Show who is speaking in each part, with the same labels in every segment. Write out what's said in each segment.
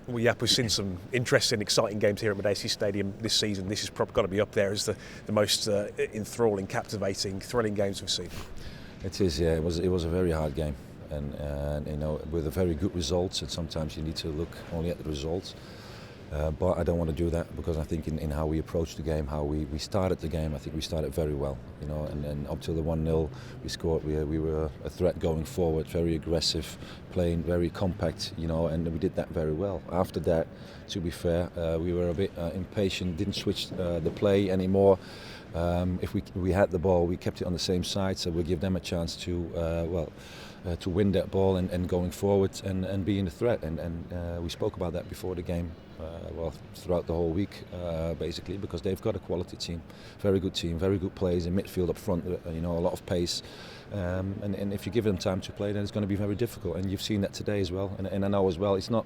Speaker 1: Well, yeah, we've seen some interesting, exciting games here at Madejski Stadium this season. This has probably got to be up there as the most enthralling, captivating, thrilling games we've seen.
Speaker 2: It is, yeah. It was a very hard game, and you know, with a very good results. And sometimes you need to look only at the results. But I don't want to do that, because I think in how we approached the game, how we started the game, I think we started very well. You know, and then up till the 1-0 we scored, we were a threat going forward, very aggressive, playing very compact. You know, and we did that very well. After that, to be fair, we were a bit impatient, didn't switch the play anymore. If we had the ball, we kept it on the same side, so we give them a chance to to win that ball and going forward and being a threat. And we spoke about that before the game, throughout the whole week, basically, because they've got a quality team, very good players in midfield, up front, you know, a lot of pace. And if you give them time to play, then it's going to be very difficult. And you've seen that today as well. And I know as well, it's not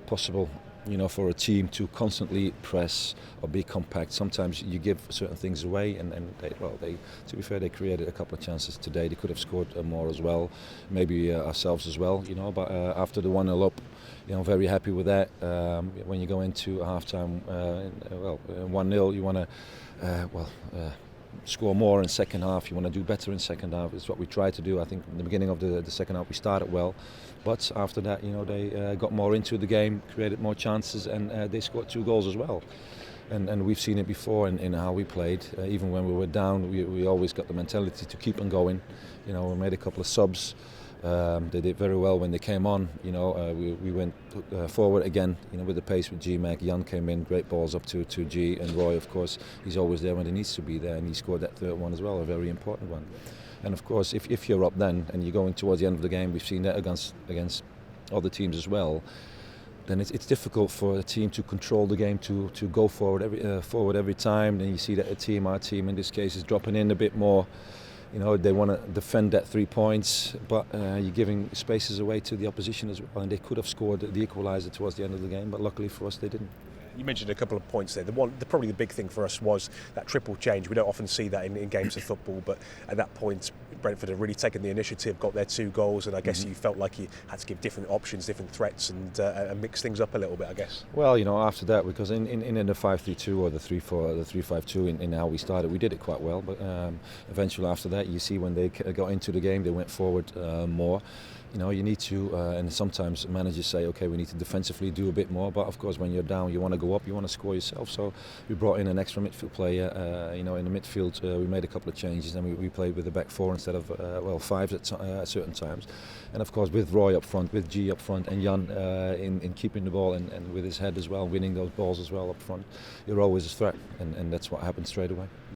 Speaker 2: possible, you know, for a team to constantly press or be compact. Sometimes you give certain things away, and they, to be fair, they created a couple of chances today. They could have scored more as well, maybe ourselves as well, you know. But after the 1-0 up, you know, very happy with that. When you go into half-time, 1-0, you want to score more in second half. You want to do better in second half. It's what we tried to do. I think in the beginning of the second half we started well, but after that, you know, they got more into the game, created more chances, and they scored 2 goals as well. And we've seen it before in how we played. Even when we were down, we always got the mentality to keep on going. You know, we made a couple of subs. They did very well when they came on. You know, we went forward again, you know, with the pace with G-Mac. Jan came in, great balls up to G, and Roy, of course, he's always there when he needs to be there, and he scored that third one as well, a very important one. And of course, if you're up then and you're going towards the end of the game, we've seen that against other teams as well, then it's difficult for a team to control the game, to go forward every time. Then you see that our team in this case, is dropping in a bit more. You know, they want to defend that 3 points, but you're giving spaces away to the opposition as well, and they could have scored the equaliser towards the end of the game, but luckily for us they didn't.
Speaker 1: You mentioned a couple of points there. Probably the big thing for us was that triple change. We don't often see that in games of football, but at that point, Brentford had really taken the initiative, got their 2 goals, and I guess you felt like you had to give different options, different threats, and mix things up a little bit, I guess.
Speaker 2: Well, you know, after that, because in the 5-3-2 or the 3-4, the 3-5-2, in how we started, we did it quite well. But eventually, after that, you see when they got into the game, they went forward more. You know, you need to, and sometimes managers say, okay, we need to defensively do a bit more. But of course, when you're down, you want to go up, you want to score yourself. So we brought in an extra midfield player. You know, in the midfield, we made a couple of changes, and we played with a back 4 instead of 5 at certain times. And of course, with Roy up front, with G up front, and Jan in keeping the ball and with his head as well, winning those balls as well up front, you're always a threat, and that's what happened straight away.